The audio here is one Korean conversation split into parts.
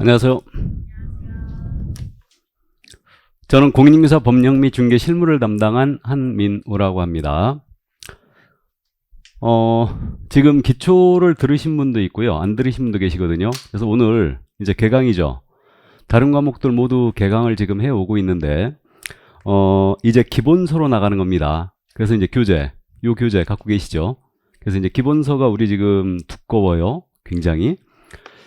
안녕하세요. 저는 공인인증서 법령 및 중개 실무를 담당한 한민우라고 합니다. 지금 기초를 들으신 분도 있고요. 안 들으신 분도 계시거든요. 그래서 오늘 이제 개강이죠. 다른 과목들 모두 개강을 지금 해오고 있는데, 이제 기본서로 나가는 겁니다. 그래서 이제 요 교재 갖고 계시죠? 그래서 이제 기본서가 우리 지금 두꺼워요. 굉장히.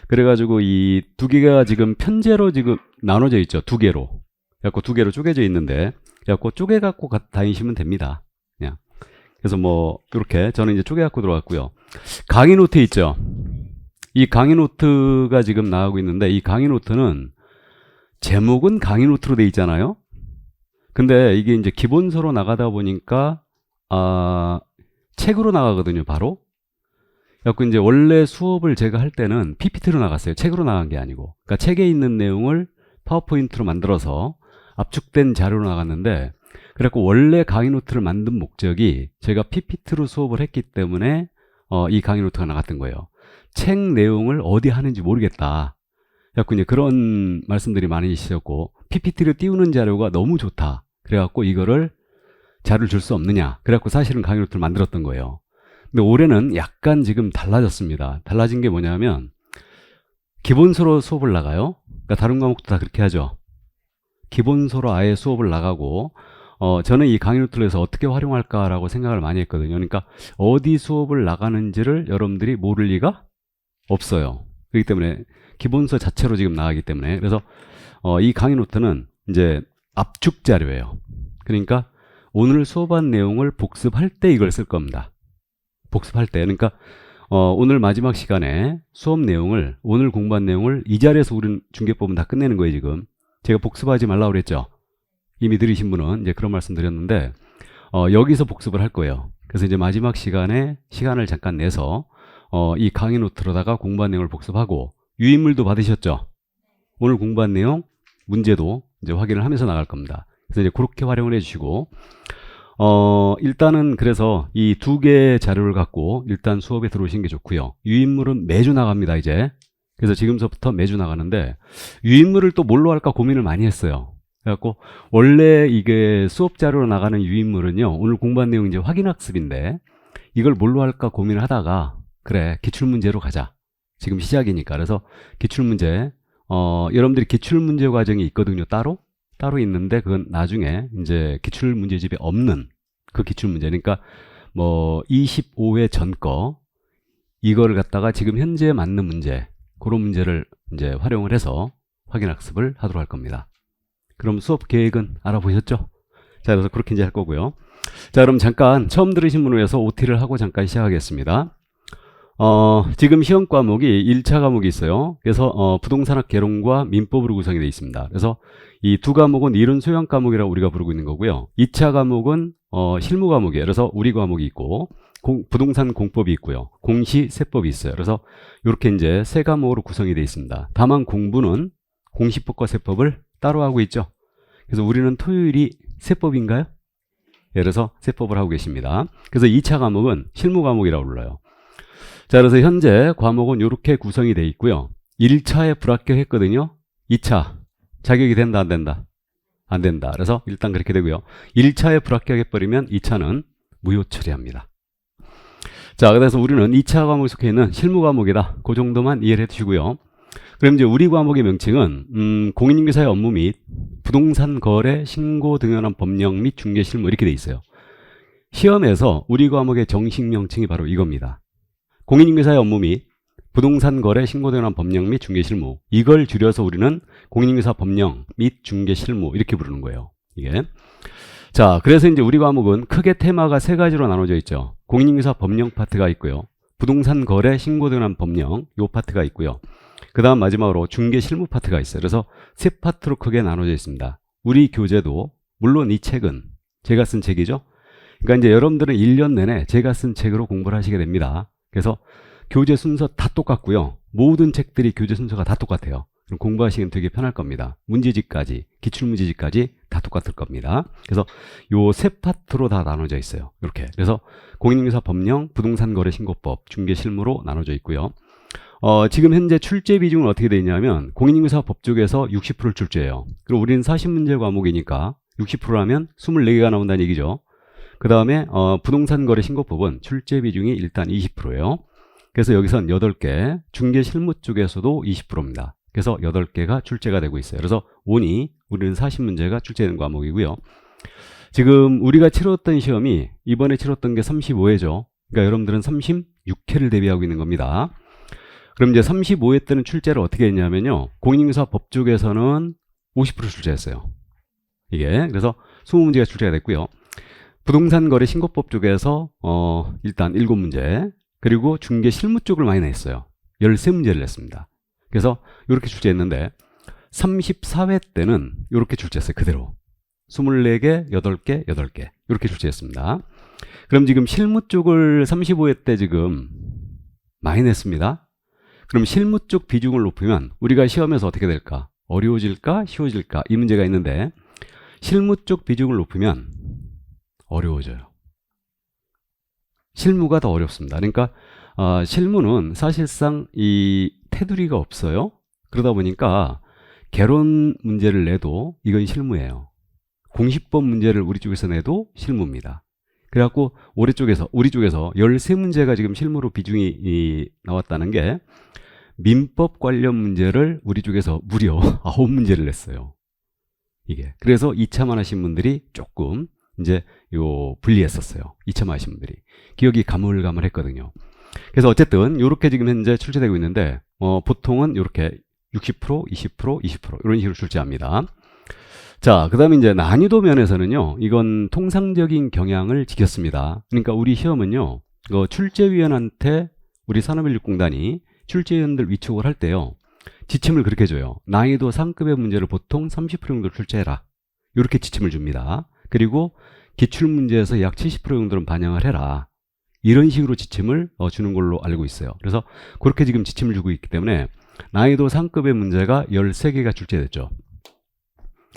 그래가지고 이 두 개가 지금 편제로 지금 나눠져 있죠. 두 개로. 그래갖고 두 개로 쪼개져 있는데, 그래갖고 쪼개갖고 다니시면 됩니다. 그냥. 그래서 뭐, 이렇게 저는 이제 쪼개갖고 들어갔고요. 강의 노트 있죠. 이 강의 노트가 지금 나오고 있는데, 이 강의 노트는 제목은 강의 노트로 돼 있잖아요. 근데 이게 이제 기본서로 나가다 보니까, 책으로 나가거든요, 바로. 그래갖고 이제 원래 수업을 제가 할 때는 PPT로 나갔어요. 책으로 나간 게 아니고. 그러니까 책에 있는 내용을 파워포인트로 만들어서 압축된 자료로 나갔는데, 그래갖고 원래 강의 노트를 만든 목적이 제가 PPT로 수업을 했기 때문에 이 강의 노트가 나갔던 거예요. 책 내용을 어디 하는지 모르겠다. 그래갖고 이제 그런 말씀들이 많이 있으셨고, PPT로 띄우는 자료가 너무 좋다. 그래갖고 이거를 자료를 줄 수 없느냐. 그래갖고 사실은 강의 노트를 만들었던 거예요. 근데 올해는 약간 지금 달라졌습니다. 달라진 게 뭐냐면 기본서로 수업을 나가요. 그러니까 다른 과목도 다 그렇게 하죠. 기본서로 아예 수업을 나가고, 저는 이 강의 노트를 해서 어떻게 활용할까라고 생각을 많이 했거든요. 그러니까 어디 수업을 나가는지를 여러분들이 모를 리가 없어요. 그렇기 때문에 기본서 자체로 지금 나가기 때문에, 그래서 이 강의 노트는 이제 압축 자료예요. 그러니까 오늘 수업한 내용을 복습할 때 이걸 쓸 겁니다. 복습할 때. 그러니까 오늘 마지막 시간에 수업 내용을, 오늘 공부한 내용을 이 자리에서 우리는 중개법은 다 끝내는 거예요. 지금 제가 복습하지 말라고 그랬죠. 이미 들으신 분은 이제 그런 말씀 드렸는데, 여기서 복습을 할 거예요. 그래서 이제 마지막 시간에 시간을 잠깐 내서 이 강의 노트로다가 공부한 내용을 복습하고, 유인물도 받으셨죠. 오늘 공부한 내용 문제도 이제 확인을 하면서 나갈 겁니다. 그래서 이제 그렇게 활용을 해주시고, 일단은 그래서 이 두 개의 자료를 갖고 일단 수업에 들어오시는 게 좋고요. 유인물은 매주 나갑니다, 이제. 그래서 지금서부터 매주 나가는데, 유인물을 또 뭘로 할까 고민을 많이 했어요. 그래갖고 원래 이게 수업 자료로 나가는 유인물은요, 오늘 공부한 내용 이제 확인학습인데, 이걸 뭘로 할까 고민을 하다가, 그래, 기출문제로 가자. 지금 시작이니까. 그래서 기출문제, 여러분들이 기출문제 과정이 있거든요, 따로 있는데, 그건 나중에 이제 기출문제집에 없는 그 기출문제. 그러니까 뭐 25회 전 거, 이거를 갖다가 지금 현재에 맞는 문제, 그런 문제를 이제 활용을 해서 확인학습을 하도록 할 겁니다. 그럼 수업 계획은 알아보셨죠? 자, 그래서 그렇게 이제 할 거고요. 자, 그럼 잠깐 처음 들으신 분을 위해서 OT를 하고 잠깐 시작하겠습니다. 지금 시험 과목이 1차 과목이 있어요. 그래서 부동산학 개론과 민법으로 구성이 되어 있습니다. 그래서 이 두 과목은 이론 소양 과목이라고 우리가 부르고 있는 거고요. 2차 과목은 실무 과목이에요. 그래서 우리 과목이 있고, 부동산 공법이 있고요. 공시세법이 있어요. 그래서 이렇게 이제 세 과목으로 구성이 되어 있습니다. 다만 공부는 공시법과 세법을 따로 하고 있죠. 그래서 우리는 토요일이 세법인가요? 예, 그래서 세법을 하고 계십니다. 그래서 2차 과목은 실무 과목이라고 불러요. 자, 그래서 현재 과목은 이렇게 구성이 되어 있고요. 1차에 불합격했거든요. 2차 자격이 된다, 안 된다? 안 된다. 그래서 일단 그렇게 되고요. 1차에 불합격해버리면 2차는 무효 처리합니다. 자, 그래서 우리는 2차 과목에 속해 있는 실무 과목이다. 그 정도만 이해를 해주시고요. 그럼 이제 우리 과목의 명칭은 공인인증서의 업무 및 부동산 거래 신고 등에 관한 법령 및 중개 실무, 이렇게 돼 있어요. 시험에서 우리 과목의 정식 명칭이 바로 이겁니다. 공인인증서의 업무 및 부동산 거래 신고 등에 관한 법령 및 중개 실무, 이걸 줄여서 우리는 공인인증서 법령 및 중개 실무, 이렇게 부르는 거예요, 이게. 자, 그래서 이제 우리 과목은 크게 테마가 세 가지로 나눠져 있죠. 공인인증서 법령 파트가 있고요, 부동산 거래 신고 등에 관한 법령, 요 파트가 있고요, 그 다음 마지막으로 중개 실무 파트가 있어요. 그래서 세 파트로 크게 나눠져 있습니다. 우리 교재도, 물론 이 책은 제가 쓴 책이죠. 그러니까 이제 여러분들은 1년 내내 제가 쓴 책으로 공부를 하시게 됩니다. 그래서 교재 순서 다 똑같고요. 모든 책들이 교재 순서가 다 똑같아요. 그럼 공부하시기는 되게 편할 겁니다. 문제집까지, 기출문제집까지 다 똑같을 겁니다. 그래서 요 세 파트로 다 나눠져 있어요. 이렇게. 그래서 공인인증서 법령, 부동산 거래 신고법, 중개 실무로 나눠져 있고요. 지금 현재 출제 비중은 어떻게 되어 있냐면 공인인증사법 쪽에서 60%를 출제해요. 그리고 우리는 40문제 과목이니까 60%라면 24개가 나온다는 얘기죠. 그 다음에 부동산 거래 신고법은 출제 비중이 일단 20%예요. 그래서 여기선 8개, 중개 실무 쪽에서도 20%입니다. 그래서 8개가 출제가 되고 있어요. 그래서 오니 우리는 40문제가 출제되는 과목이고요. 지금 우리가 치렀던 시험이 이번에 치렀던 게 35회죠. 그러니까 여러분들은 36회를 대비하고 있는 겁니다. 그럼 이제 35회 때는 출제를 어떻게 했냐면요. 공인인증사법 쪽에서는 50% 출제했어요. 이게 그래서 20문제가 출제가 됐고요. 부동산 거래 신고법 쪽에서 일단 7문제, 그리고 중개 실무 쪽을 많이 냈어요. 13문제를 냈습니다. 그래서 이렇게 출제했는데 34회 때는 이렇게 출제했어요. 그대로 24개, 8개, 8개 이렇게 출제했습니다. 그럼 지금 실무 쪽을 35회 때 지금 많이 냈습니다. 그럼 실무 쪽 비중을 높이면 우리가 시험에서 어떻게 될까? 어려워질까? 쉬워질까? 이 문제가 있는데 실무 쪽 비중을 높이면 어려워져요. 실무가 더 어렵습니다. 그러니까 실무는 사실상 이 테두리가 없어요. 그러다 보니까 개론 문제를 내도 이건 실무예요. 공시법 문제를 우리 쪽에서 내도 실무입니다. 그래갖고 우리 쪽에서 13문제가 지금 실무로 비중이 나왔다는 게 민법 관련 문제를 우리 쪽에서 무려 9문제를 냈어요. 이게. 그래서 2차만 하신 분들이 조금 이제 불리했었어요. 2차만 하신 분들이. 기억이 가물가물했거든요. 그래서 어쨌든 이렇게 지금 현재 출제되고 있는데 보통은 이렇게 60%, 20%, 20% 이런 식으로 출제합니다. 자, 그 다음에 이제 난이도 면에서는요, 이건 통상적인 경향을 지켰습니다. 그러니까 우리 시험은요, 출제위원한테 우리 산업인력공단이 출제위원들 위촉을 할 때요, 지침을 그렇게 줘요. 난이도 상급의 문제를 보통 30% 정도 출제해라. 이렇게 지침을 줍니다. 그리고 기출문제에서 약 70% 정도는 반영을 해라. 이런 식으로 지침을 주는 걸로 알고 있어요. 그래서 그렇게 지금 지침을 주고 있기 때문에 난이도 상급의 문제가 13개가 출제됐죠.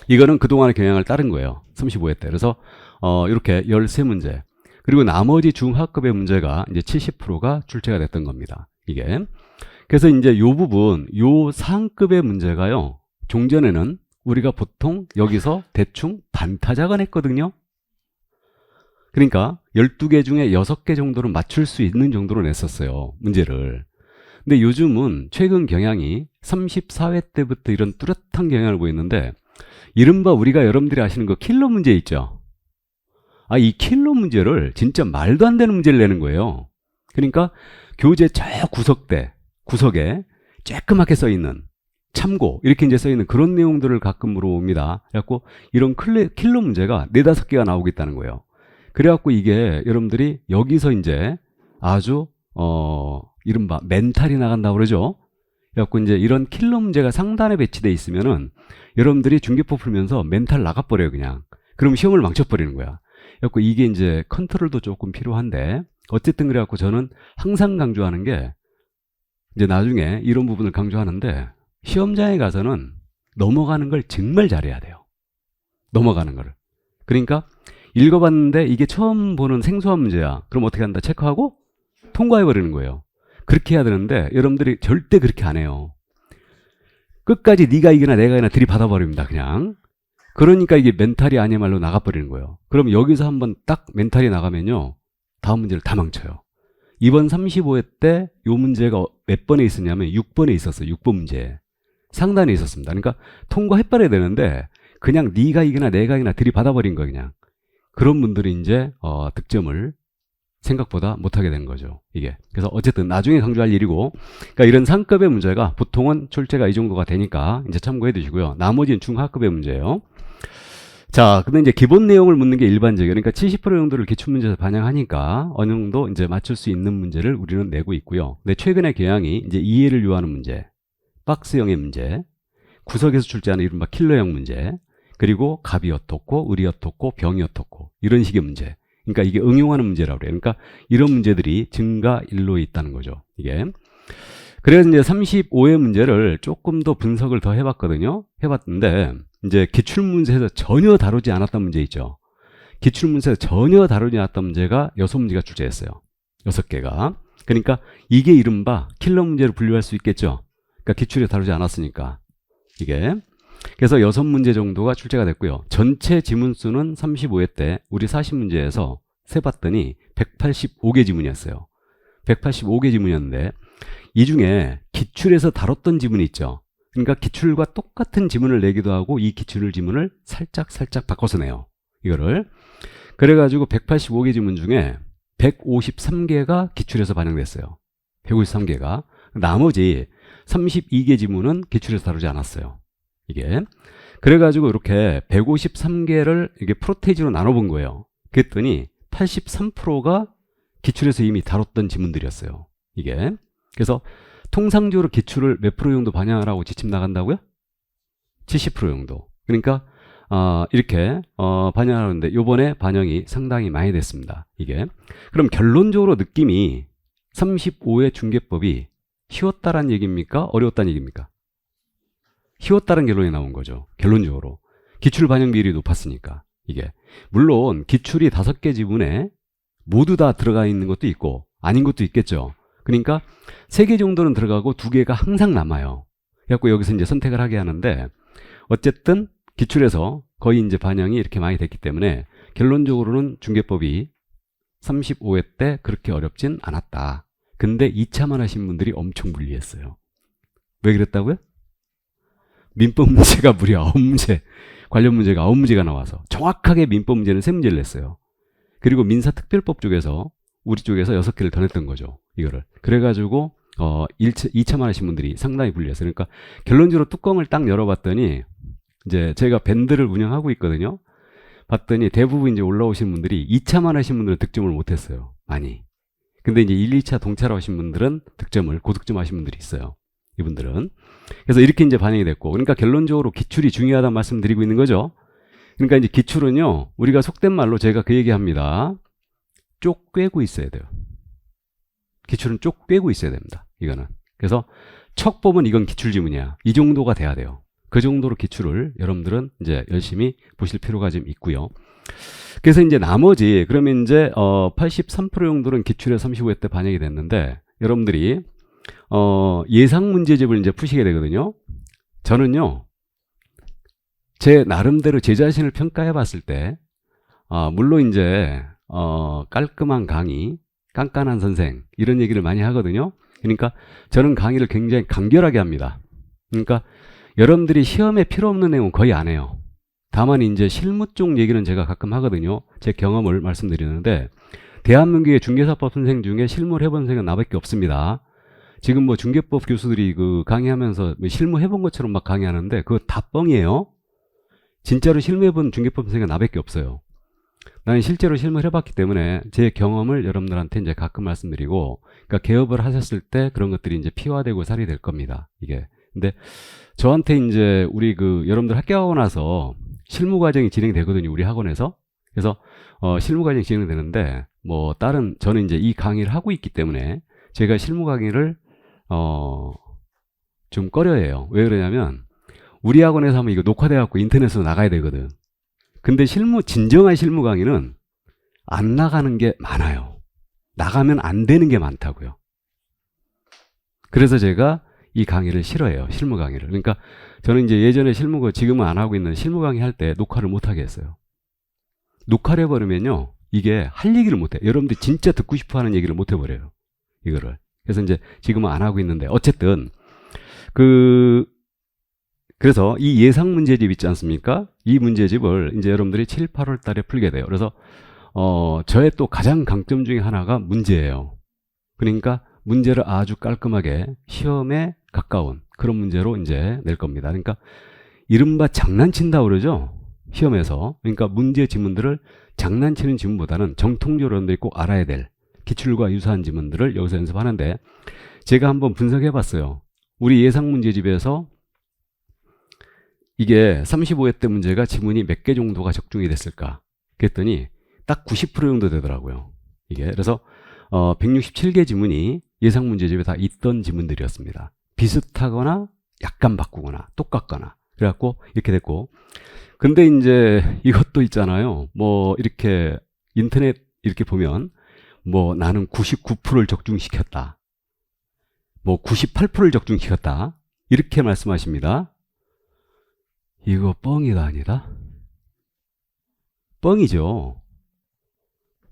이거는 그동안의 경향을 따른 거예요. 35회 때. 그래서 이렇게 13문제. 그리고 나머지 중하급의 문제가 이제 70%가 출제가 됐던 겁니다. 이게. 그래서 이제 요 부분, 요 상급의 문제가요. 종전에는 우리가 보통 여기서 대충 반타작을 했거든요. 그러니까 12개 중에 6개 정도는 맞출 수 있는 정도로 냈었어요. 문제를. 근데 요즘은 최근 경향이 34회 때부터 이런 뚜렷한 경향을 보이는데 이른바 우리가 여러분들이 아시는 그 킬러 문제 있죠. 이 킬러 문제를 진짜 말도 안 되는 문제를 내는 거예요. 그러니까 교재 저 구석에 쬐끄맣게 써있는 참고 이렇게 이제 써있는 그런 내용들을 가끔 물어봅니다. 그래갖고 이런 킬러 문제가 4, 5개가 나오고 있다는 거예요. 그래갖고 이게 여러분들이 여기서 이제 아주 이른바 멘탈이 나간다고 그러죠. 그래갖고 이제 이런 킬러 문제가 상단에 배치돼 있으면은 여러분들이 중개법 풀면서 멘탈 나가버려요, 그냥. 그럼 시험을 망쳐버리는 거야. 그래갖고 이게 이제 컨트롤도 조금 필요한데, 어쨌든 그래갖고 저는 항상 강조하는 게, 이제 나중에 이런 부분을 강조하는데, 시험장에 가서는 넘어가는 걸 정말 잘해야 돼요. 넘어가는 거를. 그러니까, 읽어봤는데 이게 처음 보는 생소한 문제야. 그럼 어떻게 한다? 체크하고 통과해버리는 거예요. 그렇게 해야 되는데, 여러분들이 절대 그렇게 안 해요. 끝까지 네가 이기나 내가 이기나 들이받아버립니다. 그냥. 그러니까 이게 멘탈이 아니야말로 나가버리는 거예요. 그럼 여기서 한번 딱 멘탈이 나가면요. 다음 문제를 다 망쳐요. 이번 35회 때 이 문제가 몇 번에 있었냐면 6번에 있었어요. 6번 문제. 상단에 있었습니다. 그러니까 통과해버려야 되는데 그냥 네가 이기나 내가 이기나 들이받아버린 거예요. 그냥. 그런 분들이 이제 득점을 생각보다 못하게 된 거죠. 이게. 그래서 어쨌든 나중에 강조할 일이고, 그러니까 이런 상급의 문제가 보통은 출제가 이 정도가 되니까 이제 참고해 두시고요. 나머지는 중하급의 문제예요. 자, 근데 이제 기본 내용을 묻는 게 일반적이에요. 그러니까 70% 정도를 기출문제에서 반영하니까 어느 정도 이제 맞출 수 있는 문제를 우리는 내고 있고요. 근데 최근의 경향이 이제 이해를 요하는 문제, 박스형의 문제, 구석에서 출제하는 이른바 킬러형 문제, 그리고 갑이 어떻고, 을이 어떻고, 병이 어떻고, 이런 식의 문제. 그러니까 이게 응용하는 문제라고 그래요. 그러니까 이런 문제들이 증가일로에 있다는 거죠. 이게. 그래서 이제 35회 문제를 조금 더 분석을 더 해봤거든요. 해봤는데, 이제 기출문제에서 전혀 다루지 않았던 문제 있죠. 기출문제에서 전혀 다루지 않았던 문제가 6문제가 출제했어요. 6개가. 그러니까 이게 이른바 킬러 문제로 분류할 수 있겠죠. 그러니까 기출에 다루지 않았으니까 이게. 그래서 6문제 정도가 출제가 됐고요. 전체 지문 수는 35회 때 우리 40문제에서 세봤더니 185개 지문이었어요. 185개 지문이었는데 이 중에 기출에서 다뤘던 지문이 있죠. 그러니까 기출과 똑같은 지문을 내기도 하고 이 기출 지문을 살짝 바꿔서 내요. 이거를. 그래가지고 185개 지문 중에 153개가 기출에서 반영됐어요. 153개가. 나머지 32개 지문은 기출에서 다루지 않았어요. 이게. 그래가지고 이렇게 153개를 이게 프로테이지로 나눠본 거예요. 그랬더니 83%가 기출에서 이미 다뤘던 지문들이었어요. 이게. 그래서 통상적으로 기출을 몇 프로 정도 반영하라고 지침 나간다고요? 70% 정도. 그러니까 이렇게 반영하는데 요번에 반영이 상당히 많이 됐습니다. 이게. 그럼 결론적으로 느낌이 35회 중개법이 쉬웠다란 얘기입니까? 어려웠다는 얘기입니까? 쉬웠다는 결론이 나온 거죠. 결론적으로. 기출 반영 비율이 높았으니까. 이게. 물론 기출이 5개 지문에 모두 다 들어가 있는 것도 있고 아닌 것도 있겠죠. 그러니까 3개 정도는 들어가고 2개가 항상 남아요. 그래갖고 여기서 이제 선택을 하게 하는데 어쨌든 기출에서 거의 이제 반영이 이렇게 많이 됐기 때문에 결론적으로는 중개법이 35회 때 그렇게 어렵진 않았다. 근데 2차만 하신 분들이 엄청 불리했어요. 왜 그랬다고요? 민법 문제가 무려 9문제, 관련 문제가 9문제가 나와서 정확하게 민법 문제는 3문제를 냈어요. 그리고 민사특별법 쪽에서 우리 쪽에서 6개를 더 냈던 거죠. 이거를. 그래가지고 2차만 하신 분들이 상당히 불리했어요. 그러니까 결론적으로 뚜껑을 딱 열어봤더니 이제 제가 밴드를 운영하고 있거든요. 봤더니 대부분 이제 올라오신 분들이 2차만 하신 분들은 득점을 못했어요. 많이. 근데 이제 1, 2차 동차로 하신 분들은 득점을, 고득점 하신 분들이 있어요. 이분들은. 그래서 이렇게 이제 반영이 됐고. 그러니까 결론적으로 기출이 중요하다는 말씀 드리고 있는 거죠. 그러니까 이제 기출은요, 우리가 속된 말로 제가 그 얘기 합니다. 쪽 꿰고 있어야 돼요. 기출은 쪽 꿰고 있어야 됩니다. 이거는. 그래서 척 보면 이건 기출지문이야. 이 정도가 돼야 돼요. 그 정도로 기출을 여러분들은 이제 열심히 보실 필요가 좀 있고요. 그래서 이제 나머지, 그러면 이제 83% 정도는 기출에 35회 때 반영이 됐는데, 여러분들이 예상 문제집을 이제 푸시게 되거든요. 저는요, 제 나름대로 제 자신을 평가해 봤을 때, 물론 이제 깔끔한 강의, 깐깐한 선생, 이런 얘기를 많이 하거든요. 그러니까 저는 강의를 굉장히 간결하게 합니다. 그러니까 여러분들이 시험에 필요 없는 내용은 거의 안 해요. 다만 이제 실무 쪽 얘기는 제가 가끔 하거든요. 제 경험을 말씀드리는데, 대한민국의 중개사법 선생 중에 실무를 해본 선생은 나밖에 없습니다. 지금 뭐 중개법 교수들이 그 강의하면서 실무 해본 것처럼 막 강의하는데 그거 다 뻥이에요. 진짜로 실무해본 중개법 선생은 나밖에 없어요. 나는 실제로 실무를 해봤기 때문에 제 경험을 여러분들한테 이제 가끔 말씀드리고, 그러니까 개업을 하셨을 때 그런 것들이 이제 피화되고 살이 될 겁니다. 이게. 근데 저한테 이제 우리 여러분들 합격하고 나서 실무 과정이 진행되거든요. 우리 학원에서. 그래서 실무 과정이 진행되는데 뭐 저는 이제 이 강의를 하고 있기 때문에 제가 실무 강의를 좀 꺼려해요. 왜 그러냐면 우리 학원에서 하면 이거 녹화돼 갖고 인터넷으로 나가야 되거든. 근데 진정한 실무 강의는 안 나가는 게 많아요. 나가면 안 되는 게 많다고요. 그래서 제가 이 강의를 싫어해요. 실무 강의를. 그러니까 저는 이제 예전에 지금은 안 하고 있는 실무 강의 할 때 녹화를 못 하게 했어요. 녹화를 해버리면요, 이게 할 얘기를 못 해. 여러분들이 진짜 듣고 싶어 하는 얘기를 못 해버려요. 이거를. 그래서 이제 지금은 안 하고 있는데, 어쨌든, 그래서 이 예상 문제집 있지 않습니까? 이 문제집을 이제 여러분들이 7, 8월 달에 풀게 돼요. 그래서, 저의 또 가장 강점 중에 하나가 문제예요. 그러니까 문제를 아주 깔끔하게 시험에 가까운 그런 문제로 이제 낼 겁니다. 그러니까 이른바 장난친다 그러죠? 시험에서. 그러니까 문제 지문들을 장난치는 지문보다는 정통적으로 여러분들이 꼭 알아야 될 기출과 유사한 지문들을 여기서 연습하는데, 제가 한번 분석해 봤어요. 우리 예상 문제집에서 이게 35회 때 문제가 지문이 몇 개 정도가 적중이 됐을까? 그랬더니 딱 90% 정도 되더라고요. 이게. 그래서 167개 지문이 예상 문제집에 다 있던 지문들이었습니다. 비슷하거나 약간 바꾸거나 똑같거나. 그래갖고 이렇게 됐고, 근데 이제 이것도 있잖아요. 뭐 이렇게 인터넷 이렇게 보면 뭐 나는 99%를 적중시켰다. 뭐 98%를 적중시켰다. 이렇게 말씀하십니다. 이거 뻥이가 아니다. 뻥이죠.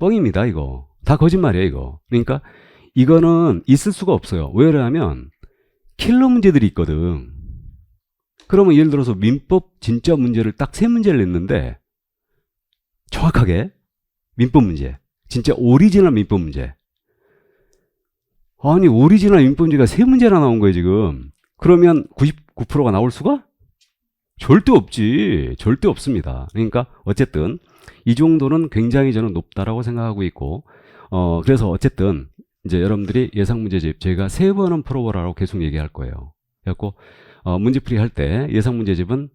뻥입니다, 이거. 다 거짓말이에요, 이거. 그러니까 이거는 있을 수가 없어요. 왜냐하면 킬러 문제들이 있거든. 그러면 예를 들어서 민법 진짜 문제를 딱 세 문제를 냈는데 정확하게 민법 문제, 진짜 오리지널 민법 문제. 아니 오리지널 민법 문제가 세 문제나 나온 거예요 지금. 그러면 99%가 나올 수가? 절대 없지. 절대 없습니다. 그러니까 어쨌든 이 정도는 굉장히 저는 높다라고 생각하고 있고, 그래서 어쨌든 이제 여러분들이 예상 문제집 제가 3번은 풀어보라고 계속 얘기할 거예요. 그래갖고 문제풀이 할 때 예상 문제집은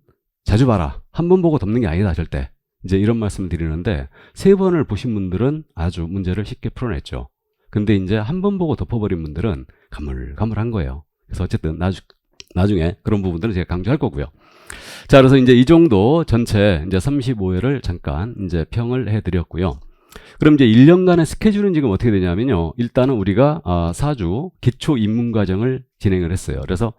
자주 봐라. 한 번 보고 덮는 게 아니다 절대. 이제 이런 말씀을 드리는데 3번을 보신 분들은 아주 문제를 쉽게 풀어냈죠. 근데 이제 한 번 보고 덮어버린 분들은 가물가물한 거예요. 그래서 어쨌든 나중에 그런 부분들은 제가 강조할 거고요. 자, 그래서 이제 이 정도 전체 이제 35회를 잠깐 이제 평을 해드렸고요. 그럼 이제 1년간의 스케줄은 지금 어떻게 되냐면요. 일단은 우리가 4주 기초 입문 과정을 진행을 했어요. 그래서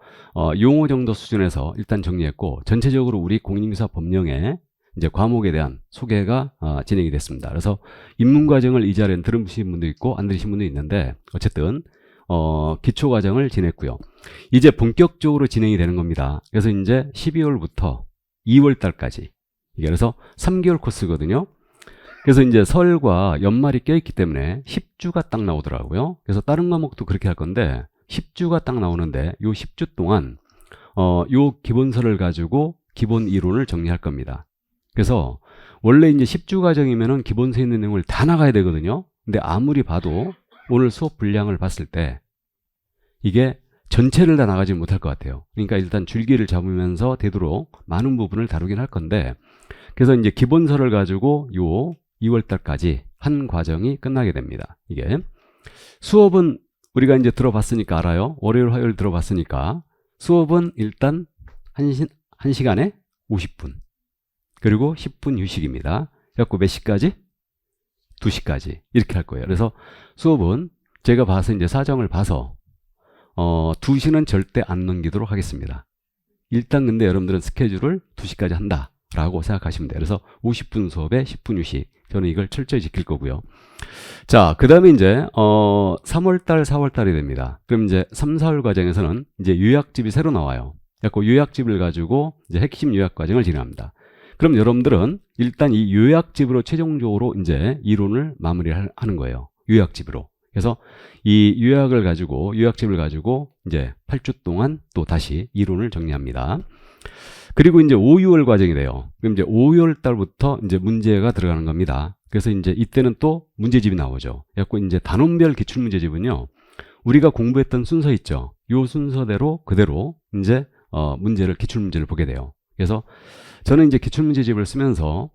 용어 정도 수준에서 일단 정리했고, 전체적으로 우리 공인중개사 법령의 이제 과목에 대한 소개가 진행이 됐습니다. 그래서 입문 과정을 이 자리에 들으신 분도 있고 안 들으신 분도 있는데, 어쨌든 기초 과정을 지냈고요. 이제 본격적으로 진행이 되는 겁니다. 그래서 이제 12월부터 2월 달까지, 이게 그래서 3개월 코스거든요. 그래서 이제 설과 연말이 껴있기 때문에 10주가 딱 나오더라고요. 그래서 다른 과목도 그렇게 할 건데 10주가 딱 나오는데 요 10주 동안 요 기본서를 가지고 기본 이론을 정리할 겁니다. 그래서 원래 이제 10주 과정이면은 기본서에 있는 내용을 다 나가야 되거든요. 근데 아무리 봐도 오늘 수업 분량을 봤을 때 이게 전체를 다 나가지 못할 것 같아요. 그러니까 일단 줄기를 잡으면서 되도록 많은 부분을 다루긴 할 건데, 그래서 이제 기본서를 가지고 요 2월 달까지 한 과정이 끝나게 됩니다. 이게 수업은 우리가 이제 들어봤으니까 알아요. 월요일 화요일 들어봤으니까 수업은 일단 1시간에 50분 그리고 10분 휴식입니다. 그래갖고 몇 시까지? 2시까지 이렇게 할 거예요. 그래서 수업은 제가 봐서 이제 사정을 봐서 2시는 절대 안 넘기도록 하겠습니다. 일단 근데 여러분들은 스케줄을 2시까지 한다 라고 생각하시면 돼요. 그래서 50분 수업에 10분 휴식, 저는 이걸 철저히 지킬 거고요. 자, 그 다음에 이제 3월달 4월달이 됩니다. 그럼 이제 3, 4월 과정에서는 이제 요약집이 새로 나와요. 그래서 요약집을 가지고 이제 핵심 요약 과정을 진행합니다. 그럼 여러분들은 일단 이 요약집으로 최종적으로 이제 이론을 마무리하는 거예요. 요약집으로. 그래서 이 요약집을 가지고 이제 8주 동안 또 다시 이론을 정리합니다. 그리고 이제 5, 6월 과정이 돼요. 그럼 이제 5, 6월 달부터 이제 문제가 들어가는 겁니다. 그래서 이제 이때는 또 문제집이 나오죠. 그래서 이제 단원별 기출문제집은요, 우리가 공부했던 순서 있죠. 요 순서대로 그대로 이제 문제를, 기출문제를 보게 돼요. 그래서 저는 이제 기출문제집을 쓰면서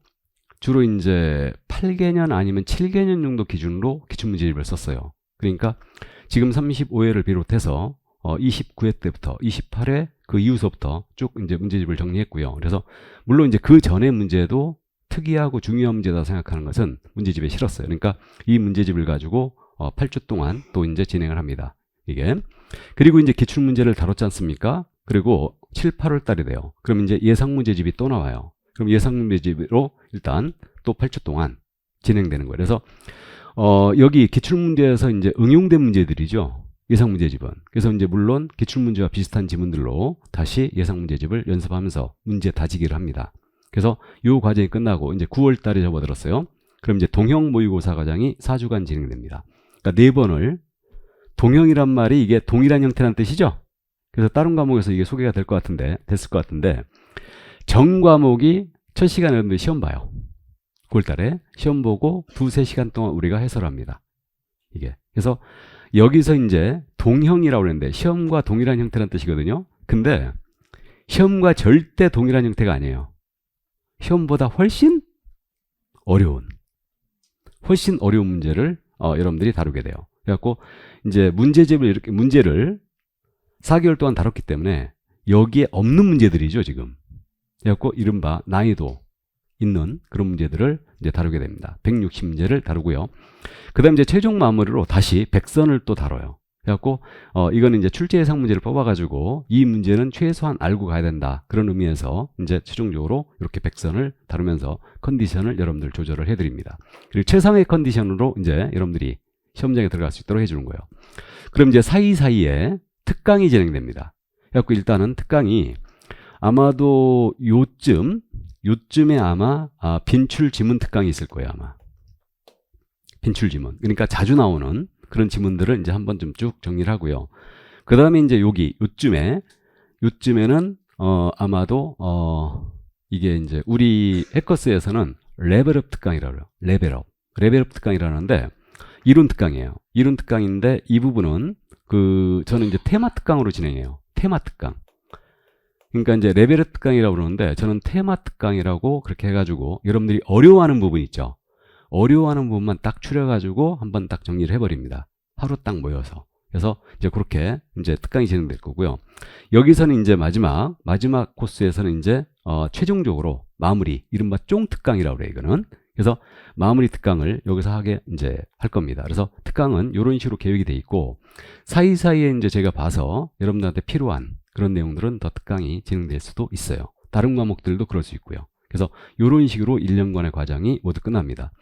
주로 이제 8개년 아니면 7개년 정도 기준으로 기출문제집을 썼어요. 그러니까 지금 35회를 비롯해서 29회 때부터 28회 그 이후서부터 쭉 이제 문제집을 정리했고요. 그래서 물론 이제 그 전에 문제도 특이하고 중요한 문제다 생각하는 것은 문제집에 실었어요. 그러니까 이 문제집을 가지고 8주 동안 또 이제 진행을 합니다. 이게. 그리고 이제 기출문제를 다뤘지 않습니까? 그리고 7, 8월 달이 돼요. 그럼 이제 예상 문제집이 또 나와요. 그럼 예상 문제집으로 일단 또 8주 동안 진행되는 거예요. 그래서 여기 기출문제에서 이제 응용된 문제들이죠. 예상 문제집은. 그래서 이제 물론 기출문제와 비슷한 지문들로 다시 예상 문제집을 연습하면서 문제 다지기를 합니다. 그래서 이 과정이 끝나고 이제 9월 달에 접어들었어요. 그럼 이제 동형 모의고사 과정이 4주간 진행됩니다. 그러니까 4번을, 동형이란 말이 이게 동일한 형태라는 뜻이죠. 그래서 다른 과목에서 이게 소개가 됐을 것 같은데 전 과목이 첫 시간에 여러분들 시험 봐요. 9월 달에 시험 보고 2-3시간 동안 우리가 해설합니다. 이게. 그래서 여기서 이제 동형이라고 그랬는데 시험과 동일한 형태라는 뜻이거든요. 근데 시험과 절대 동일한 형태가 아니에요. 시험보다 훨씬 어려운 문제를 여러분들이 다루게 돼요. 그래갖고 이제 문제를 4개월 동안 다뤘기 때문에 여기에 없는 문제들이죠, 지금. 그래갖고 이른바 난이도 있는 그런 문제들을 이제 다루게 됩니다. 160문제를 다루고요. 그 다음 이제 최종 마무리로 다시 100선을 또 다뤄요. 그래갖고, 이거는 이제 출제 예상 문제를 뽑아가지고 이 문제는 최소한 알고 가야 된다. 그런 의미에서 이제 최종적으로 이렇게 100선을 다루면서 컨디션을 여러분들 조절을 해드립니다. 그리고 최상의 컨디션으로 이제 여러분들이 시험장에 들어갈 수 있도록 해주는 거예요. 그럼 이제 사이사이에 특강이 진행됩니다. 그래갖고 일단은 특강이 아마도 요쯤에 아마 빈출 지문 특강이 있을 거예요, 아마. 빈출 지문. 그러니까 자주 나오는 그런 지문들을 이제 한번 좀 쭉 정리를 하고요. 그 다음에 이제 요쯤에는 아마도 이게 이제 우리 해커스에서는 레벨업 특강이라고 해요. 레벨업 특강이라는데 이론 특강이에요. 이론 특강인데 이 부분은 저는 이제 테마 특강으로 진행해요. 테마 특강. 그러니까 이제 레벨업 특강이라고 그러는데 저는 테마 특강이라고 그렇게 해가지고 여러분들이 어려워하는 부분 있죠. 어려워하는 부분만 딱 추려가지고 한번 딱 정리를 해버립니다. 하루 딱 모여서. 그래서 이제 그렇게 이제 특강이 진행될 거고요. 여기서는 이제 마지막 코스에서는 이제 최종적으로 마무리, 이른바 쫑 특강이라고 그래요, 이거는. 그래서 마무리 특강을 여기서 하게 이제 할 겁니다. 그래서 특강은 이런 식으로 계획이 돼 있고 사이사이에 이제 제가 봐서 여러분들한테 필요한 그런 내용들은 더 특강이 진행될 수도 있어요. 다른 과목들도 그럴 수 있고요. 그래서 이런 식으로 1년간의 과정이 모두 끝납니다.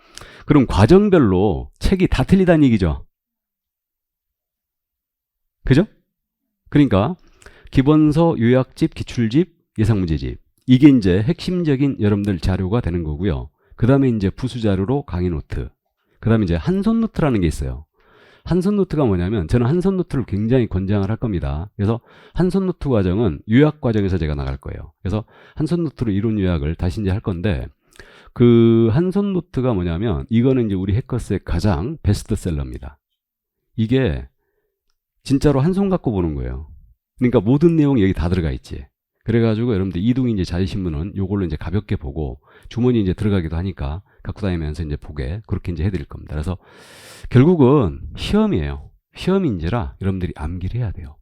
그럼 과정별로 책이 다 틀리다는 얘기죠. 그죠? 그러니까 기본서, 요약집, 기출집, 예상문제집 이게 이제 핵심적인 여러분들 자료가 되는 거고요. 그 다음에 이제 부수 자료로 강의 노트, 그 다음에 이제 한손 노트라는 게 있어요. 한손 노트가 뭐냐면 저는 한손 노트를 굉장히 권장을 할 겁니다. 그래서 한손 노트 과정은 요약 과정에서 제가 나갈 거예요. 그래서 한손 노트로 이론 요약을 다시 이제 할 건데 그 한손 노트가 뭐냐면 이거는 이제 우리 해커스의 가장 베스트셀러입니다. 이게 진짜로 한 손 갖고 보는 거예요. 그러니까 모든 내용이 여기 다 들어가 있지. 그래가지고 여러분들 이동이 이제 자유신문은 요걸로 이제 가볍게 보고 주머니 이제 들어가기도 하니까 갖고 다니면서 이제 보게 그렇게 이제 해드릴 겁니다. 그래서 결국은 시험이에요. 시험인지라 여러분들이 암기를 해야 돼요.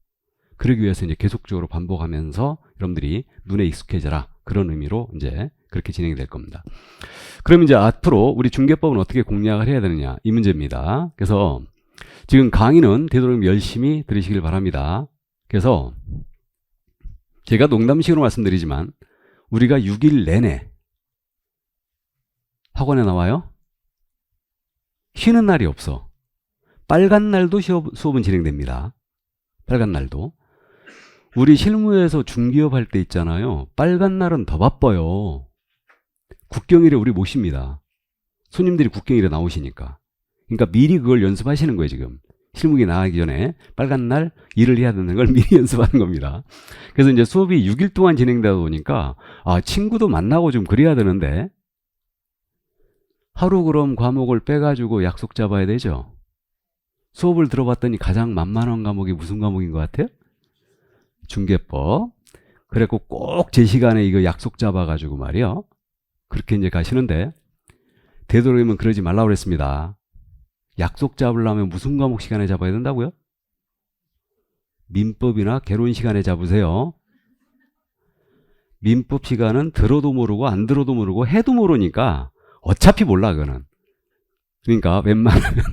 그러기 위해서 이제 계속적으로 반복하면서 여러분들이 눈에 익숙해져라. 그런 의미로 이제 그렇게 진행이 될 겁니다. 그럼 이제 앞으로 우리 중개법은 어떻게 공략을 해야 되느냐 이 문제입니다. 그래서 지금 강의는 되도록 열심히 들으시길 바랍니다. 그래서 제가 농담식으로 말씀드리지만 우리가 6일 내내 학원에 나와요. 쉬는 날이 없어. 빨간 날도 수업은 진행됩니다. 빨간 날도. 우리 실무에서 중기업 할 때 있잖아요. 빨간 날은 더 바빠요. 국경일에 우리 모십니다. 손님들이 국경일에 나오시니까. 그러니까 미리 그걸 연습하시는 거예요, 지금. 실무기 나가기 전에 빨간 날 일을 해야 되는 걸 미리 연습하는 겁니다. 그래서 이제 수업이 6일 동안 진행되다 보니까 친구도 만나고 좀 그래야 되는데 하루 그럼 과목을 빼가지고 약속 잡아야 되죠. 수업을 들어봤더니 가장 만만한 과목이 무슨 과목인 것 같아요? 중개법. 그래갖고 꼭 제 시간에 이거 약속 잡아가지고 말이요. 그렇게 이제 가시는데 되도록이면 그러지 말라고 그랬습니다. 약속 잡으려면 무슨 과목 시간에 잡아야 된다고요? 민법이나 개론 시간에 잡으세요. 민법 시간은 들어도 모르고 안 들어도 모르고 해도 모르니까 어차피 몰라 그거는. 그러니까 웬만하면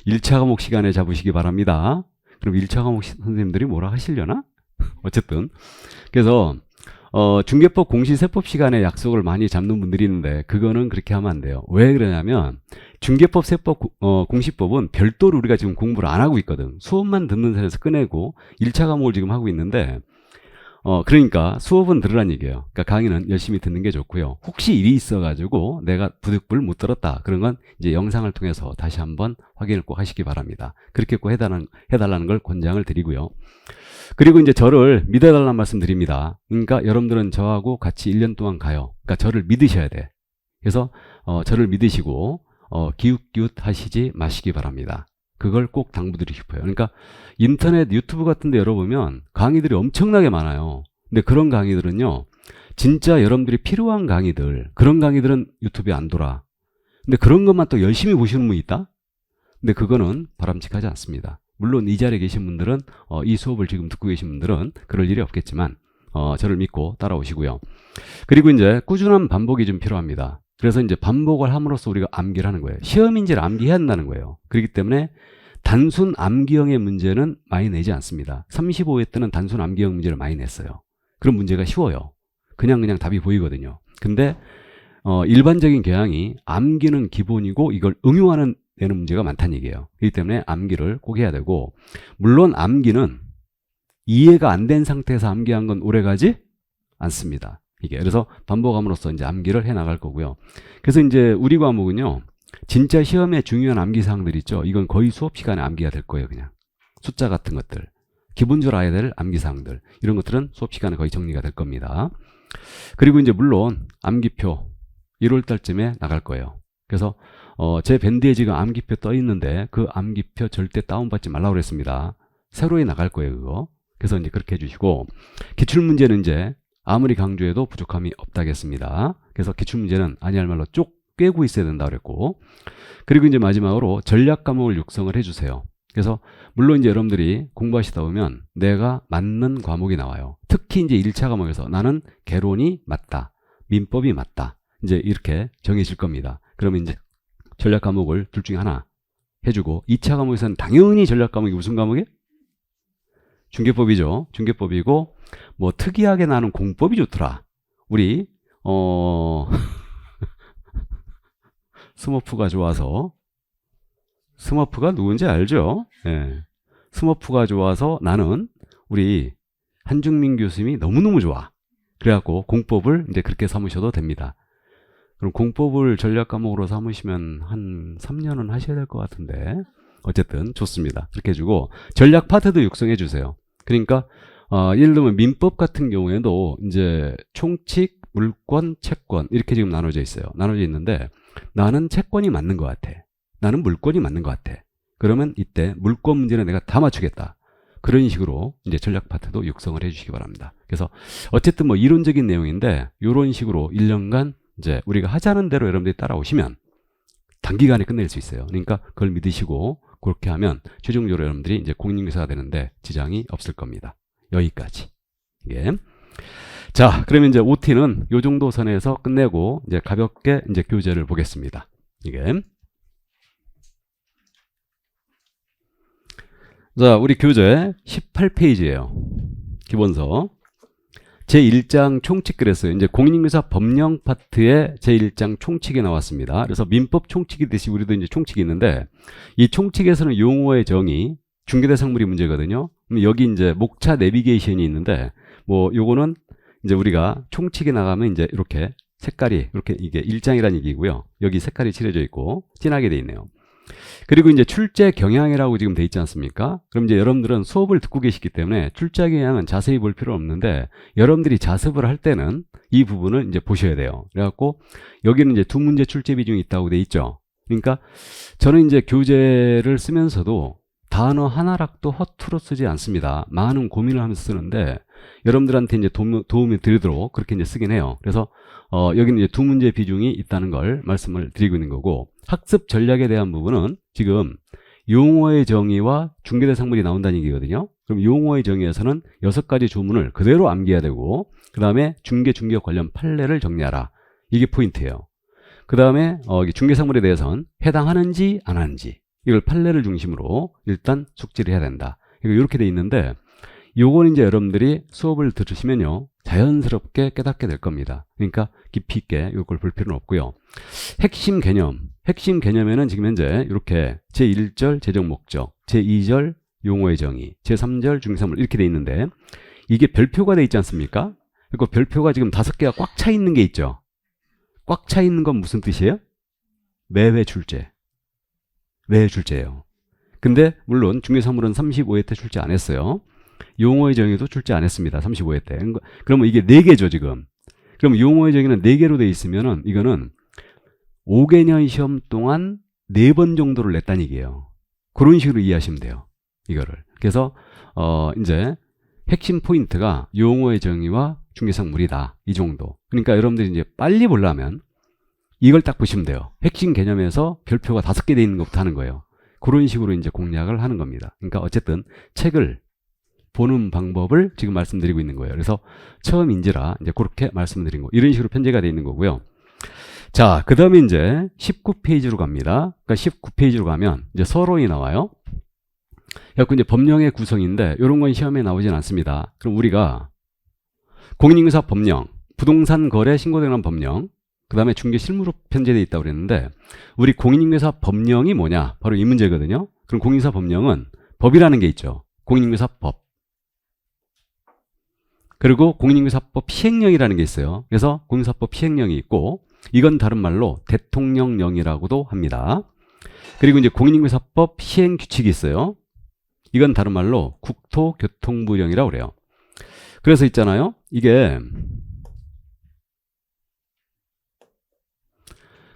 1차 과목 시간에 잡으시기 바랍니다. 그럼 1차 과목 선생님들이 뭐라 하시려나? 어쨌든 그래서 중개법 공시세법 시간에 약속을 많이 잡는 분들이 있는데 그거는 그렇게 하면 안 돼요. 왜 그러냐면 중개법 세법 공시법은 별도로 우리가 지금 공부를 안 하고 있거든. 수업만 듣는 선에서 꺼내고 1차 과목을 지금 하고 있는데 그러니까 수업은 들으란 얘기예요. 그러니까 강의는 열심히 듣는 게 좋고요. 혹시 일이 있어가지고 내가 부득불 못 들었다. 그런 건 이제 영상을 통해서 다시 한번 확인을 꼭 하시기 바랍니다. 그렇게 꼭 해달라는 걸 권장을 드리고요. 그리고 이제 저를 믿어달라는 말씀 드립니다. 그러니까 여러분들은 저하고 같이 1년 동안 가요. 그러니까 저를 믿으셔야 돼. 그래서 저를 믿으시고 기웃기웃 하시지 마시기 바랍니다. 그걸 꼭 당부드리고 싶어요. 그러니까 인터넷 유튜브 같은 데 열어보면 강의들이 엄청나게 많아요. 근데 그런 강의들은요. 진짜 여러분들이 필요한 강의들, 그런 강의들은 유튜브에 안 돌아. 근데 그런 것만 또 열심히 보시는 분이 있다? 근데 그거는 바람직하지 않습니다. 물론 이 자리에 계신 분들은 이 수업을 지금 듣고 계신 분들은 그럴 일이 없겠지만 저를 믿고 따라오시고요. 그리고 이제 꾸준한 반복이 좀 필요합니다. 그래서 이제 반복을 함으로써 우리가 암기를 하는 거예요. 시험인지를 암기해야 한다는 거예요. 그렇기 때문에 단순 암기형의 문제는 많이 내지 않습니다. 35회 때는 단순 암기형 문제를 많이 냈어요. 그런 문제가 쉬워요. 그냥 답이 보이거든요. 근데 일반적인 교양이 암기는 기본이고 이걸 응용하는 내는 문제가 많다는 얘기예요. 그렇기 때문에 암기를 꼭 해야 되고, 물론 암기는 이해가 안 된 상태에서 암기한 건 오래가지 않습니다. 이게 그래서 반복함으로써 이제 암기를 해 나갈 거고요. 그래서 이제 우리 과목은요, 진짜 시험에 중요한 암기 사항들 있죠. 이건 거의 수업 시간에 암기가 될 거예요. 그냥 숫자 같은 것들, 기본적으로 알아야 될 암기 사항들, 이런 것들은 수업 시간에 거의 정리가 될 겁니다. 그리고 이제 물론 암기표 1월 달쯤에 나갈 거예요. 그래서 제 밴드에 지금 암기표 떠 있는데 그 암기표 절대 다운받지 말라고 그랬습니다. 새로이 나갈 거예요, 그거. 그래서 이제 그렇게 해주시고, 기출문제는 이제 아무리 강조해도 부족함이 없다겠습니다. 그래서 기출문제는 아니할 말로 쭉 꿰고 있어야 된다고 그랬고, 그리고 이제 마지막으로 전략 과목을 육성을 해주세요. 그래서 물론 이제 여러분들이 공부하시다 보면 내가 맞는 과목이 나와요. 특히 이제 1차 과목에서 나는 개론이 맞다, 민법이 맞다, 이제 이렇게 정해질 겁니다. 그러면 이제 전략 과목을 둘 중에 하나 해주고, 2차 과목에서는 당연히 전략 과목이 무슨 과목이에요? 중개법이죠. 중개법이고, 뭐 특이하게 나는 공법이 좋더라. 우리 스머프가 좋아서, 스머프가 누군지 알죠? 예. 스머프가 좋아서 나는 우리 한중민 교수님이 너무너무 좋아. 그래갖고 공법을 이제 그렇게 삼으셔도 됩니다. 그럼 공법을 전략 과목으로 삼으시면 한 3년은 하셔야 될 것 같은데, 어쨌든 좋습니다. 그렇게 해주고 전략 파트도 육성해 주세요. 그러니까 예를 들면 민법 같은 경우에도 이제 총칙, 물권, 채권 이렇게 지금 나눠져 있어요. 나눠져 있는데 나는 채권이 맞는 것 같아, 나는 물권이 맞는 것 같아. 그러면 이때 물권 문제는 내가 다 맞추겠다. 그런 식으로 이제 전략 파트도 육성을 해주시기 바랍니다. 그래서 어쨌든 뭐 이론적인 내용인데 이런 식으로 1년간 이제 우리가 하자는 대로 여러분들이 따라오시면 단기간에 끝낼 수 있어요. 그러니까 그걸 믿으시고 그렇게 하면 최종적으로 여러분들이 이제 공인중개사가 되는데 지장이 없을 겁니다. 여기까지. 예. 자, 그러면 이제 OT는 요 정도 선에서 끝내고 이제 가볍게 이제 교재를 보겠습니다. 이게. 자, 우리 교재 18페이지예요. 기본서. 제1장 총칙 그랬어요. 이제 공인중개사 법령 파트에 제1장 총칙이 나왔습니다. 그래서 민법 총칙이듯이 우리도 이제 총칙이 있는데, 이 총칙에서는 용어의 정의, 중개대상물이 문제거든요. 그럼 여기 이제 목차 내비게이션이 있는데, 뭐 요거는 이제 우리가 총칙에 나가면 이제 이렇게 색깔이 이렇게 이게 1장이라는 얘기고요. 여기 색깔이 칠해져 있고 진하게 돼 있네요. 그리고 이제 출제 경향이라고 지금 돼 있지 않습니까? 그럼 이제 여러분들은 수업을 듣고 계시기 때문에 출제 경향은 자세히 볼 필요 없는데, 여러분들이 자습을 할 때는 이 부분을 이제 보셔야 돼요. 그래갖고 여기는 이제 두 문제 출제 비중이 있다고 돼 있죠. 그러니까 저는 이제 교재를 쓰면서도 단어 하나락도 허투루 쓰지 않습니다. 많은 고민을 하면서 쓰는데 여러분들한테 이제 도움이 되도록 그렇게 이제 쓰긴 해요. 그래서 여기는 이제 두 문제 비중이 있다는 걸 말씀을 드리고 있는 거고, 학습 전략에 대한 부분은 지금 용어의 정의와 중개대상물이 나온다는 얘기거든요. 그럼 용어의 정의에서는 6가지 주문을 그대로 암기해야 되고, 그 다음에 중개업 관련 판례를 정리하라. 이게 포인트예요. 그 다음에 중개상물에 대해서는 해당하는지 안 하는지, 이걸 판례를 중심으로 일단 숙지를 해야 된다. 이렇게 돼 있는데, 요건 이제 여러분들이 수업을 들으시면요 자연스럽게 깨닫게 될 겁니다. 그러니까 깊이 있게 이걸 볼 필요는 없고요. 핵심 개념에는 지금 현재 이렇게 제1절 재정 목적, 제2절 용어의 정의, 제3절 중개사물 이렇게 돼 있는데, 이게 별표가 돼 있지 않습니까? 그리고 별표가 지금 5개가 꽉 차 있는 게 있죠. 꽉 차 있는 건 무슨 뜻이에요? 매회 출제. 매회 출제예요. 근데 물론 중개사물은 35회 때 출제 안 했어요. 용어의 정의도 출제 안 했습니다. 35회 때. 그러면 이게 4개죠, 지금. 그럼 용어의 정의는 4개로 돼 있으면은 이거는 5개년 시험 동안 4번 정도를 냈다는 얘기예요. 그런 식으로 이해하시면 돼요. 이거를. 그래서 이제 핵심 포인트가 용어의 정의와 중개상물이다. 이 정도. 그러니까 여러분들이 이제 빨리 보려면 이걸 딱 보시면 돼요. 핵심 개념에서 별표가 5개 돼 있는 것부터 하는 거예요. 그런 식으로 이제 공략을 하는 겁니다. 그러니까 어쨌든 책을 보는 방법을 지금 말씀드리고 있는 거예요. 그래서 처음인지라 이제 그렇게 말씀드린 거. 이런 식으로 편제가 되어 있는 거고요. 자, 그 다음에 이제 19페이지로 갑니다. 그러니까 19페이지로 가면 이제 서론이 나와요. 그래서 이제 법령의 구성인데 이런 건 시험에 나오진 않습니다. 그럼 우리가 공인인증사 법령, 부동산 거래 신고등록 법령, 그 다음에 중개 실무로 편제되어 있다고 그랬는데 우리 공인인증사 법령이 뭐냐? 바로 이 문제거든요. 그럼 공인인증사 법령은 법이라는 게 있죠. 공인인증사법. 그리고 공인인증사법 시행령이라는 게 있어요. 그래서 공인인증사법 시행령이 있고 이건 다른 말로 대통령령이라고도 합니다. 그리고 이제 공인인증사법 시행규칙이 있어요. 이건 다른 말로 국토교통부령이라고 그래요. 그래서 있잖아요. 이게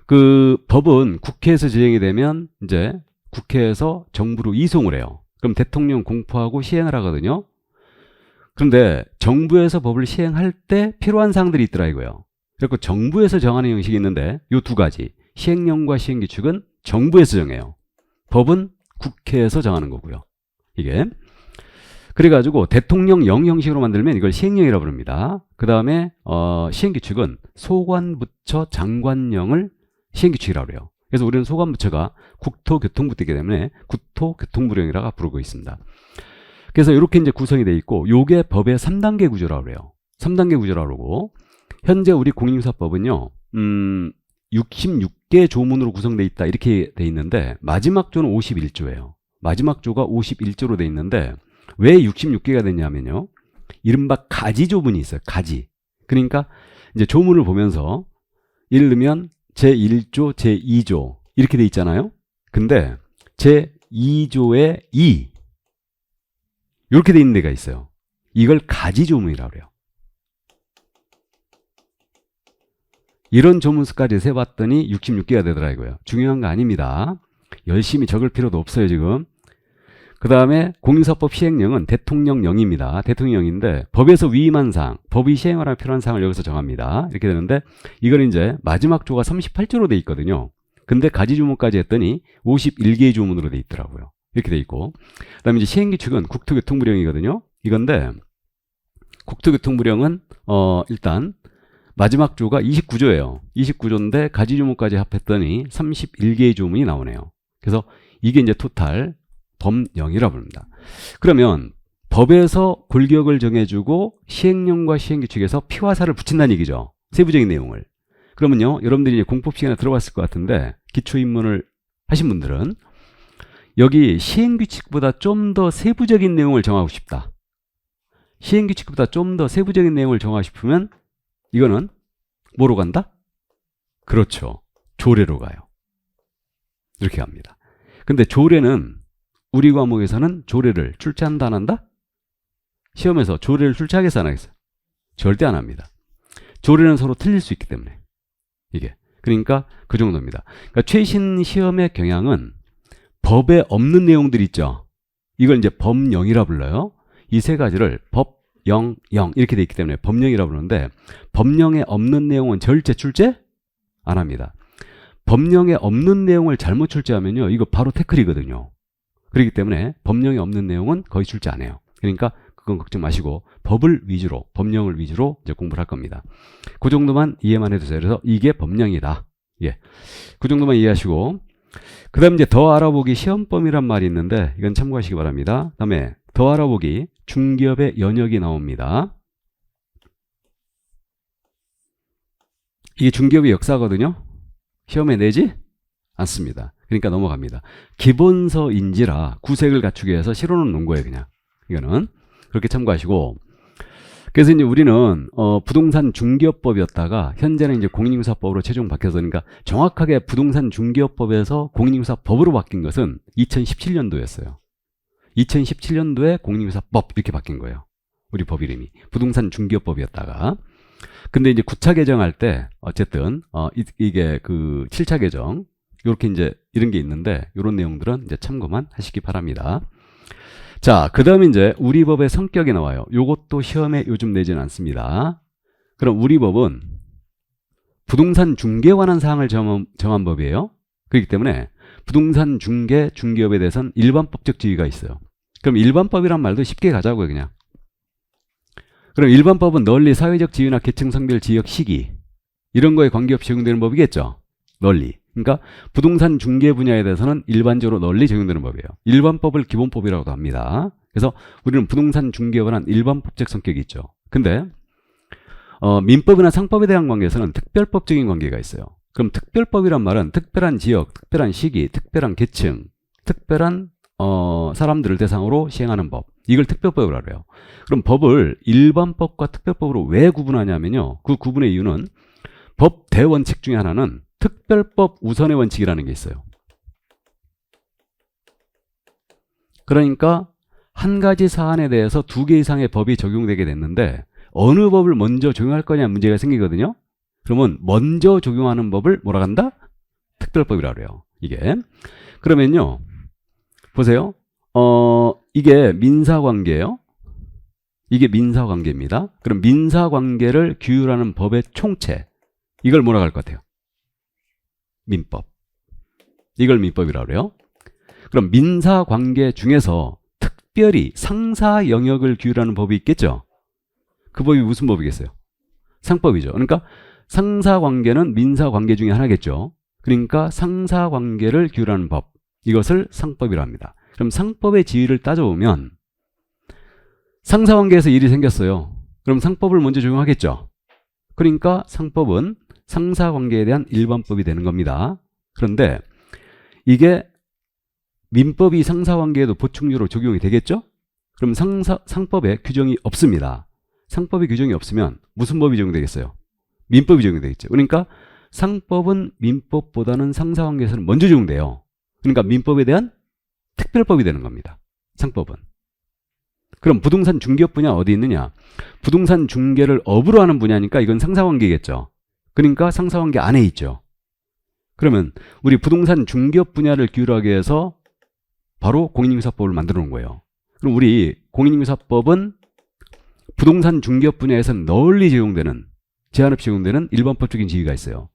그 법은 국회에서 제정이 되면 이제 국회에서 정부로 이송을 해요. 그럼 대통령 공포하고 시행을 하거든요. 그런데 정부에서 법을 시행할 때 필요한 사항들이 있더라 이거예요. 그리고 정부에서 정하는 형식이 있는데 이 두 가지 시행령과 시행규칙은 정부에서 정해요. 법은 국회에서 정하는 거고요. 이게 그래가지고 대통령령 형식으로 만들면 이걸 시행령이라고 부릅니다. 그 다음에 시행규칙은 소관부처 장관령을 시행규칙이라고 해요. 그래서 우리는 소관부처가 국토교통부 때이기 때문에 국토교통부령이라고 부르고 있습니다. 그래서 이렇게 이제 구성이 되어 있고 요게 법의 3단계 구조라고 그래요. 3단계 구조라고 그러고 현재 우리 공인인증사법은요 66개 조문으로 구성되어 있다 이렇게 돼 있는데 마지막 조는 51조예요. 마지막 조가 51조로 돼 있는데 왜 66개가 됐냐면요. 이른바 가지 조문이 있어요. 가지. 그러니까 이제 조문을 보면서 예를 들면 제1조, 제2조 이렇게 돼 있잖아요. 근데 제2조의 2 이렇게 돼 있는 데가 있어요. 이걸 가지 조문이라고 그래요. 이런 조문수까지 세봤더니 66개가 되더라 이거예요. 중요한 거 아닙니다. 열심히 적을 필요도 없어요 지금. 그 다음에 공인사법 시행령은 대통령령입니다. 대통령령인데 법에서 위임한 사항, 법이 시행하라 필요한 사항을 여기서 정합니다. 이렇게 되는데 이건 이제 마지막 조가 38조로 돼 있거든요. 근데 가지 조문까지 했더니 51개의 조문으로 돼 있더라고요. 이렇게 돼 있고 그 다음에 이제 시행규칙은 국토교통부령이거든요. 이건데 국토교통부령은 일단 마지막 조가 29조예요. 29조인데 가지 조문까지 합했더니 31개의 조문이 나오네요. 그래서 이게 이제 토탈 법령이라고 부릅니다. 그러면 법에서 골격을 정해주고 시행령과 시행규칙에서 피와사를 붙인다는 얘기죠. 세부적인 내용을. 그러면요, 여러분들이 이제 공법 시간에 들어봤을 것 같은데 기초입문을 하신 분들은 여기 시행규칙보다 좀 더 세부적인 내용을 정하고 싶다. 시행규칙보다 좀 더 세부적인 내용을 정하고 싶으면 이거는 뭐로 간다? 그렇죠. 조례로 가요. 이렇게 갑니다. 근데 조례는 우리 과목에서는 조례를 출제한다 안 한다? 시험에서 조례를 출제하겠어 안 하겠어? 절대 안 합니다. 조례는 서로 틀릴 수 있기 때문에 이게 그러니까 그 정도입니다. 그러니까 최신 시험의 경향은 법에 없는 내용들 있죠. 이걸 이제 법령이라 불러요. 이 세 가지를 법령, 영 이렇게 돼 있기 때문에 법령이라 부르는데 법령에 없는 내용은 절대 출제 안 합니다. 법령에 없는 내용을 잘못 출제하면요 이거 바로 태클이거든요. 그렇기 때문에 법령에 없는 내용은 거의 출제 안 해요. 그러니까 그건 걱정 마시고 법을 위주로 법령을 위주로 이제 공부를 할 겁니다. 그 정도만 이해만 해두세요. 그래서 이게 법령이다. 예, 그 정도만 이해하시고 그 다음 이제 더 알아보기 시험범위란 말이 있는데 이건 참고하시기 바랍니다. 그 다음에 더 알아보기 중기업의 연역이 나옵니다. 이게 중기업의 역사거든요. 시험에 내지 않습니다. 그러니까 넘어갑니다. 기본서인지라 구색을 갖추기 위해서 실어놓은 놓은 거예요, 그냥. 이거는. 그렇게 참고하시고. 그래서 이제 우리는, 부동산 중개업법이었다가, 현재는 이제 공인인증사법으로 최종 바뀌어서, 그러니까 정확하게 부동산 중개업법에서 공인인증사법으로 바뀐 것은 2017년도였어요. 2017년도에 공인인증사법 이렇게 바뀐 거예요. 우리 법 이름이. 부동산 중개업법이었다가. 근데 이제 9차 개정할 때, 어쨌든, 이게 그 7차 개정, 이렇게 이제 이런 게 있는데 이런 내용들은 이제 참고만 하시기 바랍니다. 자, 그 다음에 이제 우리 법의 성격이 나와요. 요것도 시험에 요즘 내지는 않습니다. 그럼 우리 법은 부동산 중개에 관한 사항을 정한 법이에요. 그렇기 때문에 부동산 중개, 중개업에 대해서는 일반법적 지위가 있어요. 그럼 일반법이란 말도 쉽게 가자고요, 그냥. 그럼 일반법은 널리 사회적 지위나 계층, 성별, 지역, 시기 이런 거에 관계없이 적용되는 법이겠죠. 널리. 그러니까 부동산 중개 분야에 대해서는 일반적으로 널리 적용되는 법이에요. 일반법을 기본법이라고도 합니다. 그래서 우리는 부동산 중개업은 일반법적 성격이 있죠. 근데 민법이나 상법에 대한 관계에서는 특별법적인 관계가 있어요. 그럼 특별법이란 말은 특별한 지역, 특별한 시기, 특별한 계층, 특별한 사람들을 대상으로 시행하는 법. 이걸 특별법이라고 해요. 그럼 법을 일반법과 특별법으로 왜 구분하냐면요. 그 구분의 이유는 법 대원칙 중에 하나는 특별법 우선의 원칙이라는 게 있어요. 그러니까 한 가지 사안에 대해서 2개 이상의 법이 적용되게 됐는데 어느 법을 먼저 적용할 거냐 문제가 생기거든요. 그러면 먼저 적용하는 법을 뭐라 한다? 특별법이라고 그래요. 이게. 그러면요. 보세요. 이게 민사관계예요. 이게 민사관계입니다. 그럼 민사관계를 규율하는 법의 총체. 이걸 뭐라고 할 것 같아요? 민법. 이걸 민법이라고 그래요. 그럼 민사관계 중에서 특별히 상사 영역을 규율하는 법이 있겠죠? 그 법이 무슨 법이겠어요? 상법이죠. 그러니까 상사관계는 민사관계 중에 하나겠죠. 그러니까 상사관계를 규율하는 법. 이것을 상법이라고 합니다. 그럼 상법의 지위를 따져보면 상사관계에서 일이 생겼어요. 그럼 상법을 먼저 적용하겠죠. 그러니까 상법은 상사관계에 대한 일반법이 되는 겁니다. 그런데 이게 민법이 상사관계에도 보충유로 적용이 되겠죠? 그럼 상법에 규정이 없습니다. 상법에 규정이 없으면 무슨 법이 적용되겠어요? 민법이 적용되겠죠. 그러니까 상법은 민법보다는 상사관계에서는 먼저 적용돼요. 그러니까 민법에 대한 특별법이 되는 겁니다. 상법은. 그럼 부동산 중개업 분야 어디 있느냐? 부동산 중개를 업으로 하는 분야니까 이건 상사관계겠죠. 그러니까 상사관계 안에 있죠. 그러면 우리 부동산 중개업 분야를 규율하기 위해서 바로 공인인증서법을 만들어 놓은 거예요. 그럼 우리 공인인증서법은 부동산 중개업 분야에서는 널리 적용되는, 제한 없이 적용되는 일반법적인 지위가 있어요.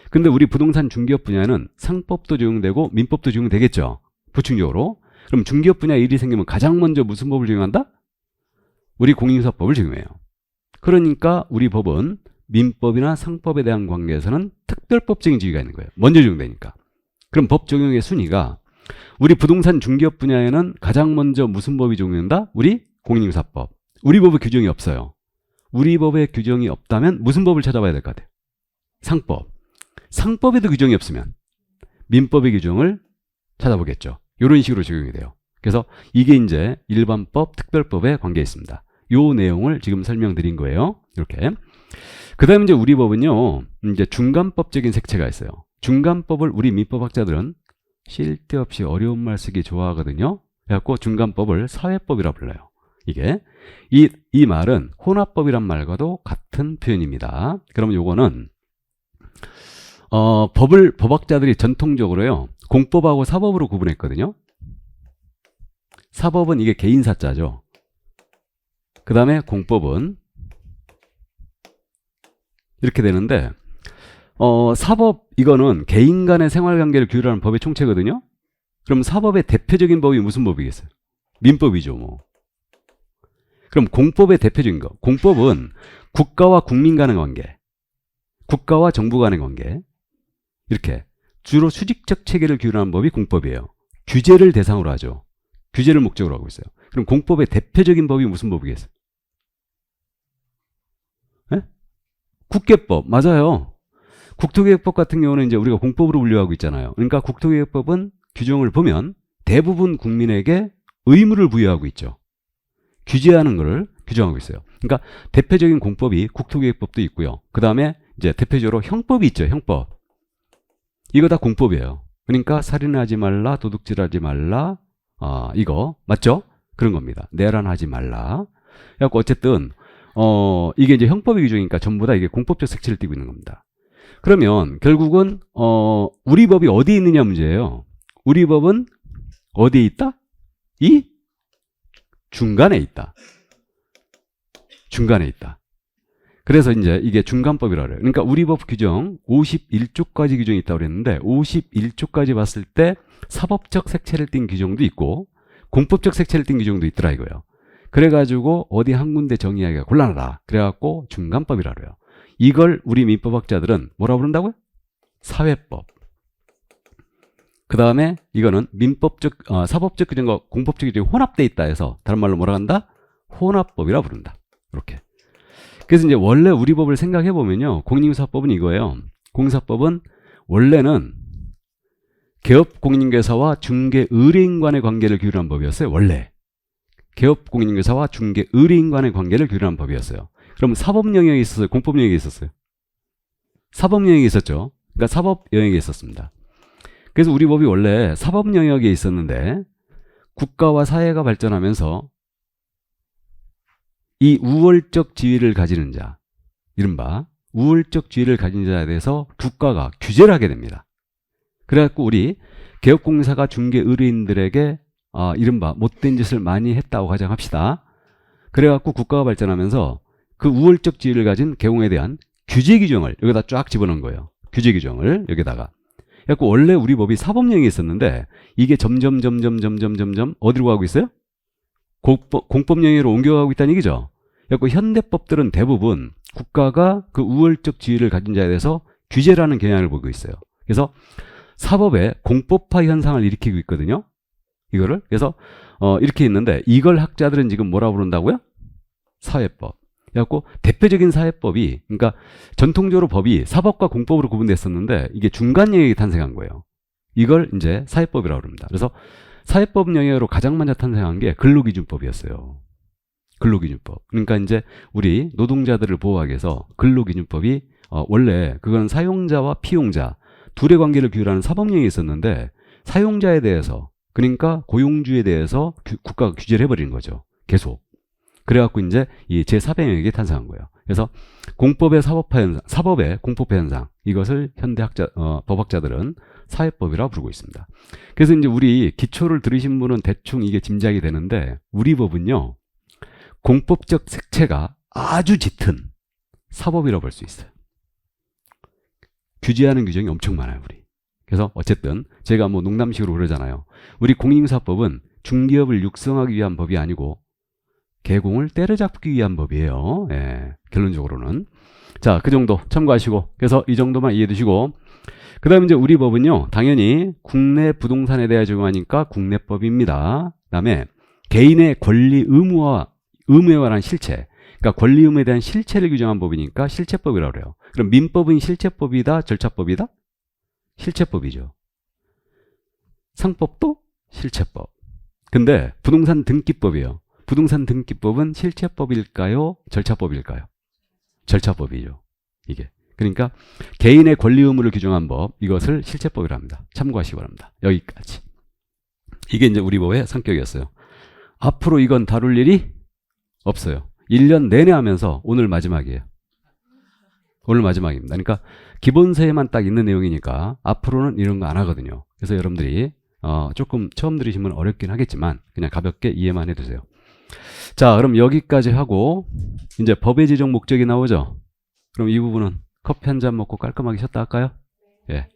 근데 우리 부동산 중개업 분야는 상법도 적용되고 민법도 적용되겠죠. 보충적으로. 그럼 중개업 분야 일이 생기면 가장 먼저 무슨 법을 적용한다? 우리 공인인증서법을 적용해요. 그러니까 우리 법은 민법이나 상법에 대한 관계에서는 특별법적인 지위가 있는 거예요. 먼저 적용되니까. 그럼 법 적용의 순위가 우리 부동산 중개업 분야에는 가장 먼저 무슨 법이 적용된다? 우리 공인인증서법. 우리 법에 규정이 없어요. 우리 법에 규정이 없다면 무슨 법을 찾아봐야 될 것 같아요? 상법. 상법에도 규정이 없으면 민법의 규정을 찾아보겠죠. 이런 식으로 적용이 돼요. 그래서 이게 이제 일반법, 특별법에 관계 있습니다. 요 내용을 지금 설명드린 거예요. 이렇게. 그 다음에 이제 우리 법은요, 이제 중간법적인 색채가 있어요. 중간법을 우리 민법학자들은 쓸데없이 어려운 말 쓰기 좋아하거든요. 그래갖고 중간법을 사회법이라 불러요. 이게. 이 말은 혼합법이란 말과도 같은 표현입니다. 그러면 요거는, 법학자들이 전통적으로요, 공법하고 사법으로 구분했거든요. 사법은 이게 개인사자죠. 그 다음에 공법은 이렇게 되는데, 사법, 이거는 개인 간의 생활관계를 규율하는 법의 총체거든요. 그럼 사법의 대표적인 법이 무슨 법이겠어요? 민법이죠, 뭐. 그럼 공법의 대표적인 거. 공법은 국가와 국민 간의 관계, 국가와 정부 간의 관계, 이렇게 주로 수직적 체계를 규율하는 법이 공법이에요. 규제를 대상으로 하죠. 규제를 목적으로 하고 있어요. 그럼 공법의 대표적인 법이 무슨 법이겠어요? 네? 국계법. 맞아요. 국토개혁법 같은 경우는 이제 우리가 공법으로 분류하고 있잖아요. 그러니까 국토개혁법은 규정을 보면 대부분 국민에게 의무를 부여하고 있죠. 규제하는 것을 규정하고 있어요. 그러니까 대표적인 공법이 국토개혁법도 있고요. 그 다음에 이제 대표적으로 형법이 있죠. 형법. 이거 다 공법이에요. 그러니까 살인하지 말라, 도둑질하지 말라, 이거 맞죠? 그런 겁니다. 내란하지 말라. 그래갖고 어쨌든 이게 이제 형법의 규정이니까 전부 다 이게 공법적 색채를 띠고 있는 겁니다. 그러면 결국은 우리 법이 어디에 있느냐 문제예요. 우리 법은 어디에 있다? 이 중간에 있다. 중간에 있다. 그래서 이제 이게 중간법이라고 해요. 그러니까 우리 법 규정 51조까지 규정이 있다고 그랬는데 51조까지 봤을 때 사법적 색채를 띤 규정도 있고 공법적 색채를 띈 규정도 있더라 이거예요. 그래가지고 어디 한 군데 정의하기가 곤란하다. 그래갖고 중간법이라 그래요. 이걸 우리 민법학자들은 뭐라고 부른다고요? 사회법. 그 다음에 이거는 민법적, 사법적 규정과 공법적 규정이 혼합되어 있다 해서 다른 말로 뭐라 한다? 혼합법이라 부른다. 이렇게. 그래서 이제 원래 우리 법을 생각해 보면요. 공인인사법은 이거예요. 공인사법은 원래는 개업 공인인계사와 중개 의뢰인 간의 관계를 규율한 법이었어요. 원래. 개업 공인인계사와 중개 의뢰인 간의 관계를 규율한 법이었어요. 그럼 사법 영역이 있었어요? 공법 영역이 있었어요? 사법 영역이 있었죠. 그러니까 사법 영역이 있었습니다. 그래서 우리 법이 원래 사법 영역에 있었는데 국가와 사회가 발전하면서 이 우월적 지위를 가지는 자, 이른바 우월적 지위를 가진 자에 대해서 국가가 규제를 하게 됩니다. 그래갖고 우리 개업공사가 중개 의뢰인들에게 이른바 못된 짓을 많이 했다고 가정합시다. 그래갖고 국가가 발전하면서 그 우월적 지위를 가진 개공에 대한 규제 규정을 여기다 쫙 집어넣은 거예요. 규제 규정을 여기다가. 그래갖고 원래 우리 법이 사법령이 있었는데 이게 점점 어디로 가고 있어요? 공법령으로 옮겨가고 있다는 얘기죠. 그래갖고 현대법들은 대부분 국가가 그 우월적 지위를 가진 자에 대해서 규제를 하는 경향을 보고 있어요. 그래서 사법의 공법화 현상을 일으키고 있거든요. 이거를. 그래서 이렇게 있는데 이걸 학자들은 지금 뭐라 부른다고요? 사회법. 그래갖고 대표적인 사회법이, 그러니까 전통적으로 법이 사법과 공법으로 구분됐었는데 이게 중간 영역이 탄생한 거예요. 이걸 이제 사회법이라고 합니다. 그래서 사회법 영역으로 가장 먼저 탄생한 게 근로기준법이었어요. 근로기준법. 그러니까 이제 우리 노동자들을 보호하기 위해서 근로기준법이 원래 그건 사용자와 피용자 둘의 관계를 규율하는 사법령이 있었는데 사용자에 대해서, 그러니까 고용주에 대해서 국가가 규제를 해버리는 거죠. 계속. 그래갖고 이제 이 제400영역이 탄생한 거예요. 그래서 공법의 사법화 현상, 사법의 공법화 현상, 이것을 현대 법학자들은 사회법이라고 부르고 있습니다. 그래서 이제 우리 기초를 들으신 분은 대충 이게 짐작이 되는데 우리 법은요, 공법적 색채가 아주 짙은 사법이라고 볼 수 있어요. 규제하는 규정이 엄청 많아요, 우리. 그래서 어쨌든 제가 뭐 농담식으로 그러잖아요. 우리 공인인사법은 중기업을 육성하기 위한 법이 아니고 개공을 때려잡기 위한 법이에요. 예, 결론적으로는. 자, 그 정도 참고하시고, 그래서 이 정도만 이해해 두시고, 그 다음에 이제 우리 법은요, 당연히 국내 부동산에 대해 적용하니까 국내법입니다. 그 다음에 개인의 권리 의무에 관한 실체, 그러니까 권리 의무에 대한 실체를 규정한 법이니까 실체법이라고 그래요. 그럼 민법은 실체법이다, 절차법이다? 실체법이죠. 상법도 실체법. 근데 부동산 등기법이에요. 부동산 등기법은 실체법일까요? 절차법일까요? 절차법이죠. 이게. 그러니까 개인의 권리 의무를 규정한 법, 이것을 실체법이라 합니다. 참고하시기 바랍니다. 여기까지. 이게 이제 우리 법의 성격이었어요. 앞으로 이건 다룰 일이 없어요. 1년 내내 하면서 오늘 마지막이에요. 오늘 마지막입니다. 그러니까 기본서에만 딱 있는 내용이니까 앞으로는 이런 거 안 하거든요. 그래서 여러분들이 조금 처음 들으시면 어렵긴 하겠지만 그냥 가볍게 이해만 해두세요. 자, 그럼 여기까지 하고 이제 법의 지정 목적이 나오죠. 그럼 이 부분은 커피 한 잔 먹고 깔끔하게 쉬었다 할까요? 예.